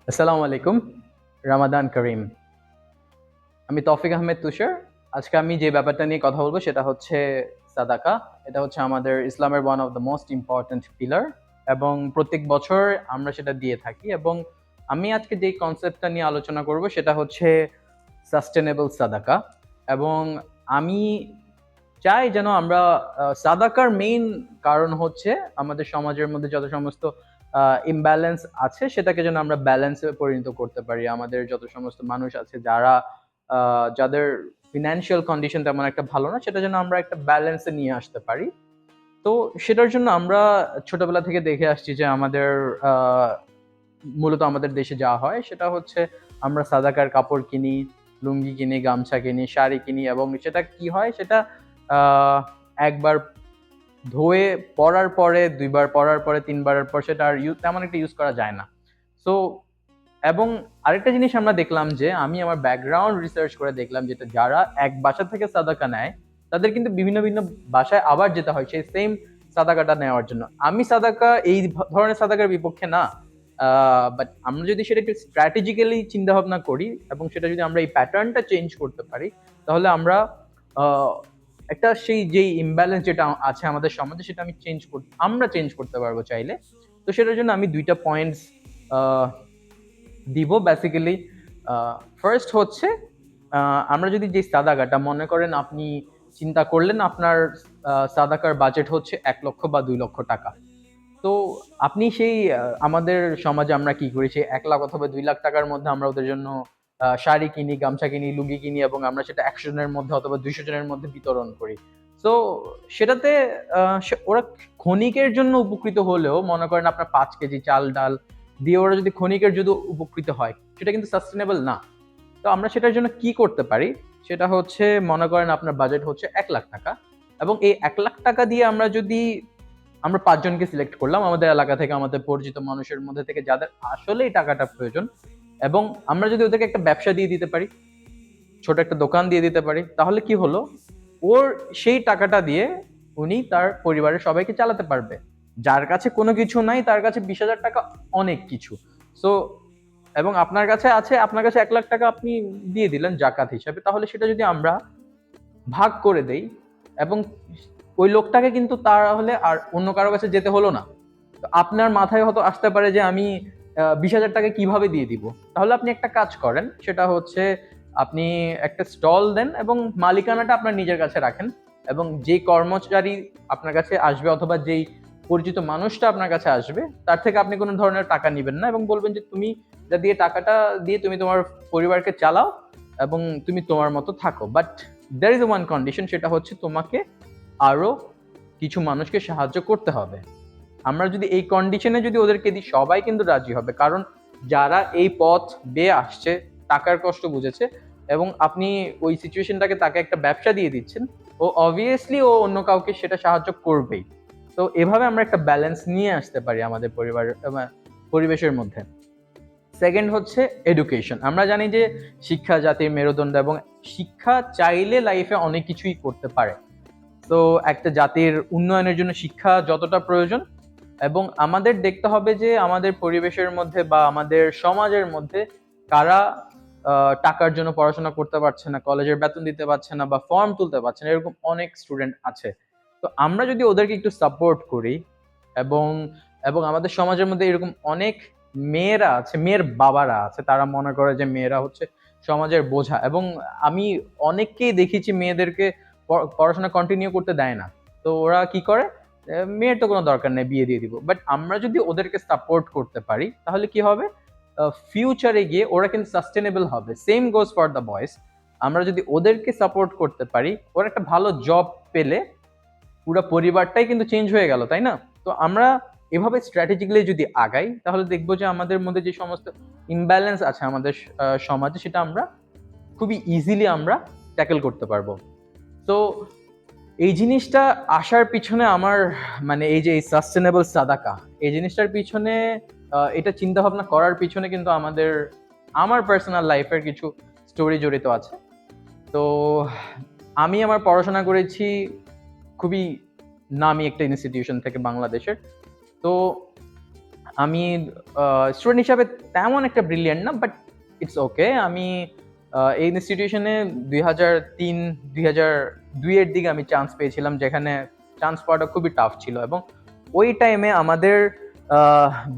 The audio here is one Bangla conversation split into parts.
আসসালামু আলাইকুম। রামাদান করিম। আমি তৌফিক আহমেদ তুষার। আজকে আমি যে ব্যাপারটা নিয়ে কথা বলবো সেটা হচ্ছে সাদাকা। এটা হচ্ছে আমাদের ইসলামের one of the most important pillar এবং প্রত্যেক বছর আমরা সেটা দিয়ে থাকি। এবং আমি আজকে যে কনসেপ্টটা নিয়ে আলোচনা করব সেটা হচ্ছে সাস্টেনেবল সাদাকা। এবং আমি চাই যেন আমরা সাদাকার মেইন কারণ হচ্ছে আমাদের সমাজের মধ্যে যত সমস্ত ইমব্যালেন্স আছে সেটাকে যেন আমরা ব্যালেন্সে পরিণত করতে পারি। আমাদের যত সমস্ত মানুষ আছে যারা যাদের ফিনান্সিয়াল কন্ডিশন তেমন একটা ভালো না, সেটা যেন আমরা একটা ব্যালেন্সে নিয়ে আসতে পারি। তো সেটার জন্য আমরা ছোটবেলা থেকে দেখে আসছি যে আমাদের আহ, মূলত আমাদের দেশে যা হয় সেটা হচ্ছে আমরা সাদাকার কাপড় কিনি, লুঙ্গি কিনি, গামছা কিনি, শাড়ি কিনি, এবং সেটা কি হয় সেটা আহ, একবার ধুয়ে পরার পরে, দুইবার পরার পরে, তিনবারের পর সেটা আর তেমন একটা ইউজ করা যায় না। সো এবং আরেকটা জিনিস আমরা দেখলাম যে আমি আমার ব্যাকগ্রাউন্ড রিসার্চ করে দেখলাম যেটা যারা এক বাসা থেকে সাদাকা নেয় তাদের কিন্তু বিভিন্ন ভিন্ন বাসায় আবার যেতে হয় সেই সেম সাদাকাটা নেওয়ার জন্য। আমি সাদাকা এই ধরনের সাদাকার বিপক্ষে না, বাট আমরা যদি সেটা একটু স্ট্র্যাটেজিক্যালি চিন্তা ভাবনা করি এবং সেটা যদি আমরা এই প্যাটার্নটা চেঞ্জ করতে পারি, তাহলে আমরা আহ, একটা সেই যেই ইমব্যালেন্স যেটা আছে আমাদের সমাজে সেটা আমরা চেঞ্জ করতে পারবো চাইলে। তো সেটার জন্য আমি দুইটা পয়েন্টস দিব বেসিক্যালি। ফার্স্ট হচ্ছে আমরা যদি যে সাদাকাটা মনে করেন, আপনি চিন্তা করলেন আপনার সাদাকার বাজেট হচ্ছে 1 লক্ষ বা 2 লক্ষ টাকা। তো আপনি সেই আমাদের সমাজে আমরা কি করি, সেই 1 লাখ অথবা 2 লাখ টাকার মধ্যে আমরা ওদের জন্য শাড়ি কিনি, গামছা কিনি, লুঙ্গি কিনি, এবং আমরা সেটা 100 জনের মধ্যে অথবা 200 জনের মধ্যে বিতরণ করি। তো সেটাতে ওরা ক্ষণিকের জন্য উপকৃত হলেও, মনে করেন আপনার 5 কেজি চাল ডাল দিয়ে ওরা যদি ক্ষণিকের যদি উপকৃত হয়, সেটা কিন্তু সাস্টেনেবল না। তো আমরা সেটার জন্য কি করতে পারি সেটা হচ্ছে, মনে করেন আপনার বাজেট হচ্ছে 1 লাখ টাকা, এবং এই 1 লাখ টাকা দিয়ে আমরা 5 জনকে সিলেক্ট করলাম আমাদের এলাকা থেকে, আমাদের পরিচিত মানুষের মধ্যে থেকে যাদের আসলে এই টাকাটা প্রয়োজন, এবং আমরা যদি ওদেরকে একটা ব্যবসা দিয়ে দিতে পারি, ছোট একটা দোকান দিয়ে দিতে পারি, তাহলে কি হলো, ওর সেই টাকাটা দিয়ে উনি তার পরিবারের সবাইকে চালাতে পারবে। যার কাছে কোনো কিছু নাই তার কাছে 20,000 টাকা অনেক কিছু। সো এবং আপনার কাছে আছে, আপনার কাছে 1 লাখ টাকা আপনি দিয়ে দিলেন জাকাত হিসাবে, তাহলে সেটা যদি আমরা ভাগ করে দেই, এবং ওই লোকটাকে কিন্তু তাহলে আর অন্য কারো কাছে যেতে হলো না। তো আপনার মাথায় হয়তো আসতে পারে যে আমি 20,000 টাকা কিভাবে দিয়ে দিব। তাহলে আপনি একটা কাজ করেন, সেটা হচ্ছে আপনি একটা স্টল দেন এবং মালিকানাটা আপনার নিজের কাছে রাখেন, এবং যেই কর্মচারী আপনার কাছে আসবে অথবা যেই পরিচিত মানুষটা আপনার কাছে আসবে তার থেকে আপনি কোনো ধরনের টাকা নিবেন না, এবং বলবেন যে তুমি যা দিয়ে টাকাটা দিয়ে তুমি তোমার পরিবারকে চালাও এবং তুমি তোমার মতো থাকো। But there is one condition, সেটা হচ্ছে তোমাকে আরো কিছু মানুষকে সাহায্য করতে হবে। আমরা যদি এই কন্ডিশনে যদি ওদেরকে দিই, সবাই কিন্তু রাজি হবে, কারণ যারা এই পথ বেয়ে আসছে, টাকার কষ্ট বুঝেছে, এবং আপনি ওই সিচুয়েশনটাকে তাকে একটা ব্যবসা দিয়ে দিচ্ছেন, ও অবভিয়াসলি ও অন্য কাউকে সেটা সাহায্য করবেই। তো এভাবে আমরা একটা ব্যালেন্স নিয়ে আসতে পারি আমাদের পরিবেশের মধ্যে। সেকেন্ড হচ্ছে এডুকেশন। আমরা জানি যে শিক্ষা জাতির মেরুদণ্ড, এবং শিক্ষা চাইলে লাইফে অনেক কিছুই করতে পারে। তো একটা জাতির উন্নয়নের জন্য শিক্ষা যতটা প্রয়োজন, এবং আমাদের দেখতে হবে যে আমাদের পরিবেশের মধ্যে বা আমাদের সমাজের মধ্যে কারা টাকার জন্য পড়াশোনা করতে পারছে না, কলেজের বেতন দিতে পারছে না বা ফর্ম তুলতে পারছে না, এরকম অনেক স্টুডেন্ট আছে। তো আমরা যদি ওদেরকে একটু সাপোর্ট করি, এবং এবং আমাদের সমাজের মধ্যে এরকম অনেক মেয়েরা আছে, মেয়ের বাবারা আছে, তারা মনে করে যে মেয়েরা হচ্ছে সমাজের বোঝা, এবং আমি অনেককেই দেখেছি মেয়েদেরকে পড়াশোনা কন্টিনিউ করতে দেয় না। তো ওরা কি করে, মেয়ের তো কোনো দরকার নেই, বিয়ে দিয়ে দিব। বাট আমরা যদি ওদেরকে সাপোর্ট করতে পারি তাহলে কি হবে, ফিউচারে গিয়ে ওরা কিন্তু সাস্টেনেবল হবে। Same goes for the boys. আমরা যদি ওদেরকে সাপোর্ট করতে পারি, ওরা একটা ভালো জব পেলে পুরো পরিবারটাই কিন্তু চেঞ্জ হয়ে গেল, তাই না? তো আমরা এভাবে স্ট্র্যাটেজিক্যালি যদি আগাই, তাহলে দেখবো যে আমাদের মধ্যে যে সমস্ত ইমব্যালেন্স আছে আমাদের সমাজে, সেটা আমরা খুবই ইজিলি আমরা ট্যাকেল করতে পারবো। তো এই জিনিসটা আসার পিছনে আমার, মানে এই যে এই সাস্টেনেবল সাদাকা, এই জিনিসটার পিছনে এটা চিন্তা ভাবনা করার পিছনে কিন্তু আমার পার্সোনাল লাইফের কিছু স্টোরি জড়িত আছে। তো আমি আমার পড়াশোনা করেছি খুবই নামি একটা ইনস্টিটিউশন থেকে, বাংলাদেশের। তো আমি স্টুডেন্ট হিসাবে তেমন একটা ব্রিলিয়েন্ট না, বাট ইটস ওকে। আমি এই ইনস্টিটিউশনে 2003 2002 এর দিকে আমি চান্স পেয়েছিলাম, যেখানে চান্স পাওয়াটা খুবই টাফ ছিল। এবং ওই টাইমে আমাদের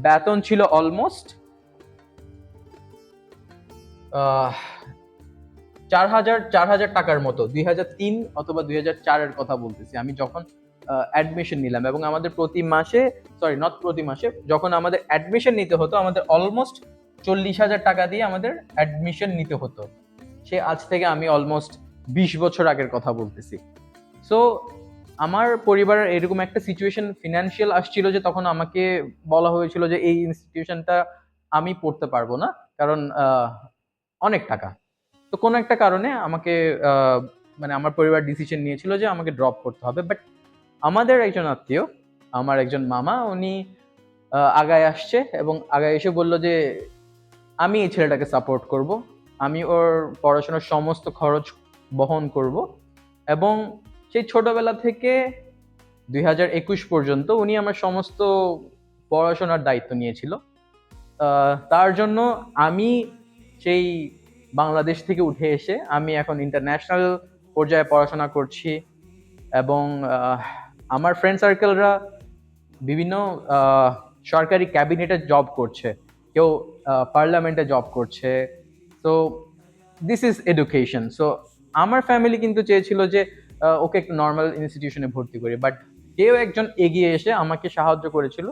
বেতন ছিল অলমোস্ট 4,000 টাকার মতো। 2003 অথবা 2004-এর কথা বলতেছি আমি, যখন অ্যাডমিশন নিলাম। এবং আমাদের প্রতি মাসে, সরি নট প্রতি মাসে, যখন আমাদের অ্যাডমিশন নিতে হতো, আমাদের অলমোস্ট 40,000 টাকা দিয়ে আমাদের অ্যাডমিশন নিতে হতো। সে আজ থেকে আমি অলমোস্ট 20 বছর আগের কথা বলতেছি। সো আমার পরিবারের এরকম একটা সিচুয়েশন ফিনান্সিয়াল আসছিল যে তখন আমাকে বলা হয়েছিল যে এই ইনস্টিটিউশনটা আমি পড়তে পারবো না, কারণ অনেক টাকা। তো কোনো একটা কারণে আমাকে মানে আমার পরিবার ডিসিশন নিয়েছিল যে আমাকে ড্রপ করতে হবে। বাট আমাদের একজন আত্মীয়, আমার একজন মামা, উনি আগায় আসছে এবং আগায় এসে বলল যে আমি এই ছেলেটাকে সাপোর্ট করব, আমি ওর পড়াশোনার সমস্ত খরচ বহন করব। এবং সেই ছোটবেলা থেকে 2021 পর্যন্ত উনি আমার সমস্ত পড়াশোনার দায়িত্ব নিয়েছিল। তার জন্য আমি সেই বাংলাদেশ থেকে উঠে এসে আমি এখন ইন্টারন্যাশনাল পর্যায়ে পড়াশোনা করছি। এবং আমার ফ্রেন্ড সার্কেলরা বিভিন্ন সরকারি ক্যাবিনেটে জব করছে, কেউ পার্লামেন্টে জব করছে। So this is education. So আমার ফ্যামিলি কিন্তু চেয়েছিল যে ওকে একটা নর্মাল ইনস্টিটিউশনে ভর্তি করি, বাট কেউ একজন এগিয়ে এসে আমাকে সাহায্য করেছিল।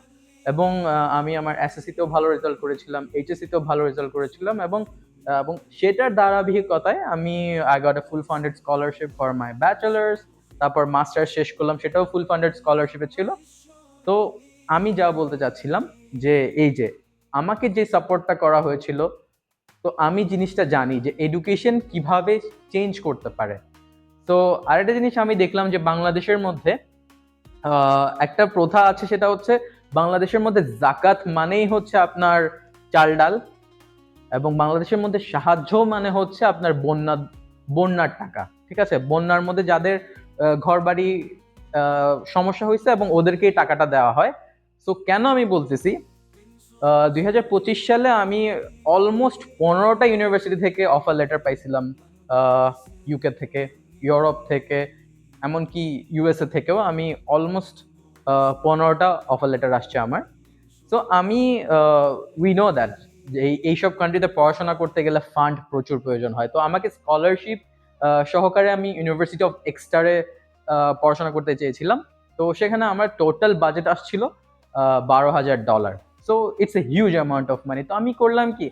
এবং আমি আমার এসএসসিতেও ভালো রেজাল্ট করেছিলাম, এইচএসসিতেও ভালো রেজাল্ট করেছিলাম। এবং সেটার ধারাবাহিকতায় আমি I got a full funded scholarship for my bachelors. তারপর মাস্টার্স শেষ করলাম, সেটাও ফুল ফান্ডেড স্কলারশিপে ছিল। তো আমি যা বলতে চাচ্ছিলাম যে এই যে আমাকে যে সাপোর্টটা করা হয়েছিল, তো আমি জিনিসটা জানি যে এডুকেশন কিভাবে চেঞ্জ করতে পারে। তো আরেকটা জিনিস আমি দেখলাম যে বাংলাদেশের মধ্যে একটা প্রথা আছে, সেটা হচ্ছে বাংলাদেশের মধ্যে জাকাত মানেই হচ্ছে আপনার চাল ডাল, এবং বাংলাদেশের মধ্যে সাহায্য মানে হচ্ছে আপনার বন্যার টাকা। ঠিক আছে, বন্যার মধ্যে যাদের ঘর বাড়ি সমস্যা হয়েছে এবং ওদেরকে এই টাকাটা দেওয়া হয়। সো কেন আমি বলতেছি, 2025 সালে আমি অলমোস্ট 15টা ইউনিভার্সিটি থেকে অফার লেটার পাইছিলাম, ইউকে থেকে, ইউরোপ থেকে, এমনকি ইউএসএ থেকেও আমি অলমোস্ট 15টা অফার লেটার আসছে আমার। সো আমি উই নো দ্যাট যে এইসব কান্ট্রিতে পড়াশোনা করতে গেলে ফান্ড প্রচুর প্রয়োজন হয়। তো আমাকে স্কলারশিপ সহকারে আমি ইউনিভার্সিটি অফ এক্সটারে পড়াশোনা করতে চেয়েছিলাম। তো সেখানে আমার টোটাল বাজেট আসছিল $12,000। So it's a huge amount of money. তো আমি করলাম কি,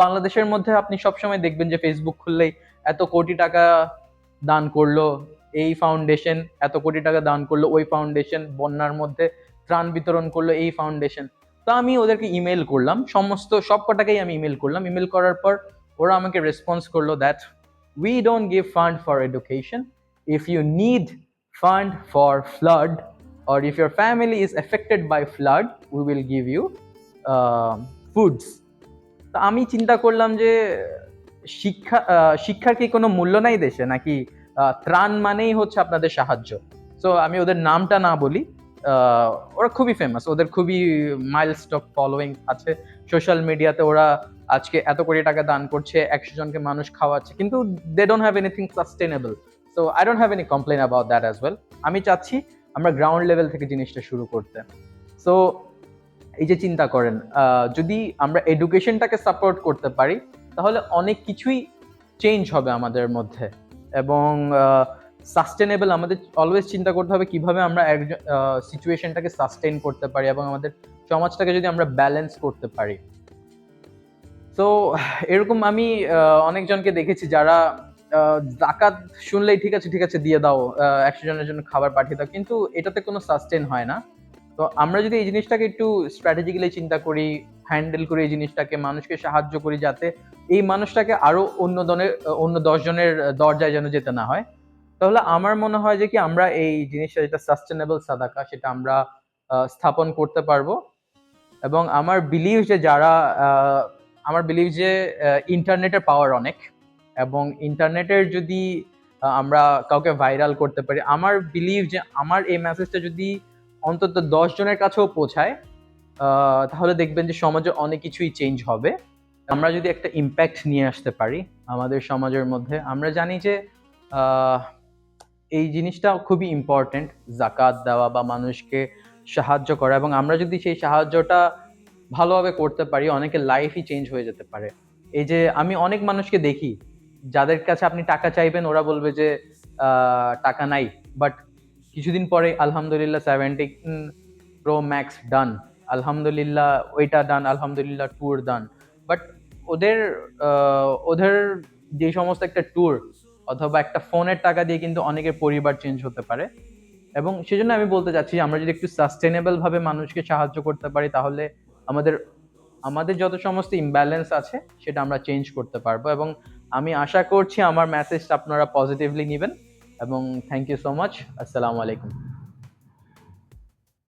বাংলাদেশের মধ্যে আপনি সবসময় দেখবেন যে ফেসবুক খুললেই এত কোটি টাকা দান করলো এই ফাউন্ডেশন, এত কোটি টাকা দান করলো ওই ফাউন্ডেশন, বন্যার মধ্যে ত্রাণ বিতরণ করলো এই ফাউন্ডেশন। তো আমি ওদেরকে ইমেল করলাম, সব কটাকেই আমি ইমেল করলাম। ইমেল করার পর ওরা আমাকে রেসপন্স করলো that we don't give fund for education, if you need fund for flood or if your family is affected by flood, we will give you foods. তো আমি চিন্তা করলাম যে শিক্ষার কি কোনো মূল্য নাই দেশে, নাকি ত্রাণ মানেই হচ্ছে আপনাদের সাহায্য? সো আমি ওদের নামটা না বলি, ওরা খুবই ফেমাস, ওদের খুবই মাইলস্টক ফলোয়িং আছে সোশ্যাল মিডিয়াতে। ওরা আজকে এত কোটি টাকা দান করছে, 100 জনকে মানুষ খাওয়াচ্ছে, কিন্তু they don't have anything sustainable. So I don't have any complain about that as well. আমি চাচ্ছি আমরা গ্রাউন্ড লেভেল থেকে জিনিসটা শুরু করতে। সো এই যে চিন্তা করেন, যদি আমরা এডুকেশনটাকে সাপোর্ট করতে পারি, তাহলে অনেক কিছুই চেঞ্জ হবে আমাদের মধ্যে। এবং সাস্টেনেবল, আমাদের অলওয়েজ চিন্তা করতে হবে কিভাবে আমরা সিচুয়েশনটাকে সাস্টেন করতে পারি এবং আমাদের সমাজটাকে যদি আমরা ব্যালেন্স করতে পারি। তো এরকম আমি অনেকজনকে দেখেছি যারা জাকাত শুনলেই ঠিক আছে ঠিক আছে দিয়ে দাও, 100 জনের জন্য খাবার পাঠিয়ে দাও, কিন্তু এটাতে কোনো সাস্টেন হয় না। তো আমরা যদি এই জিনিসটাকে একটু স্ট্র্যাটেজিক্যালি চিন্তা করি, হ্যান্ডেল করি এই জিনিসটাকে, মানুষকে সাহায্য করি যাতে এই মানুষটাকে আরো অন্য 10 জনের দরজায় যেন যেতে না হয়, তাহলে আমার মনে হয় যে কি আমরা এই জিনিসটা, যেটা সাস্টেনেবল সাদাকা, সেটা আমরা স্থাপন করতে পারবো। এবং আমার বিলিভ যে ইন্টারনেটের পাওয়ার অনেক, এবং ইন্টারনেটের যদি আমরা কাউকে ভাইরাল করতে পারি, আমার বিলিভ যে আমার এই মেসেজটা যদি অন্তত 10 জনের কাছেও পৌঁছায়, তাহলে দেখবেন যে সমাজে অনেক কিছুই চেঞ্জ হবে। আমরা যদি একটা ইম্প্যাক্ট নিয়ে আসতে পারি আমাদের সমাজের মধ্যে, আমরা জানি যে আহ, এই জিনিসটা খুবই ইম্পর্টেন্ট, জাকাত দেওয়া বা মানুষকে সাহায্য করা, এবং আমরা যদি সেই সাহায্যটা ভালোভাবে করতে পারি অনেকের লাইফই চেঞ্জ হয়ে যেতে পারে। এই যে আমি অনেক মানুষকে দেখি যাদের কাছে আপনি টাকা চাইবেন ওরা বলবে যে টাকা নাই, বাট কিছুদিন পরে আলহামদুলিল্লাহ 17 প্রো ম্যাক্স ডান, আলহামদুলিল্লাহ ওইটা ডান, আলহামদুলিল্লাহ ট্যুর ডান। বাট ওদের ওদের যে সমস্ত একটা ট্যুর অথবা একটা ফোনের টাকা দিয়ে কিন্তু অনেকের পরিবার চেঞ্জ হতে পারে। এবং সেজন্য আমি বলতে চাচ্ছি আমরা যদি একটু সাস্টেনেবল ভাবে মানুষকে সাহায্য করতে পারি তাহলে আমাদের আমাদের যত সমস্ত ইমব্যালেন্স আছে সেটা আমরা চেঞ্জ করতে পারবো। এবং আমি আশা করছি আমার মেসেজটা আপনারা পজিটিভলি নেবেন। এবং থ্যাংক ইউ সো মাচ। আসসালামু আলাইকুম।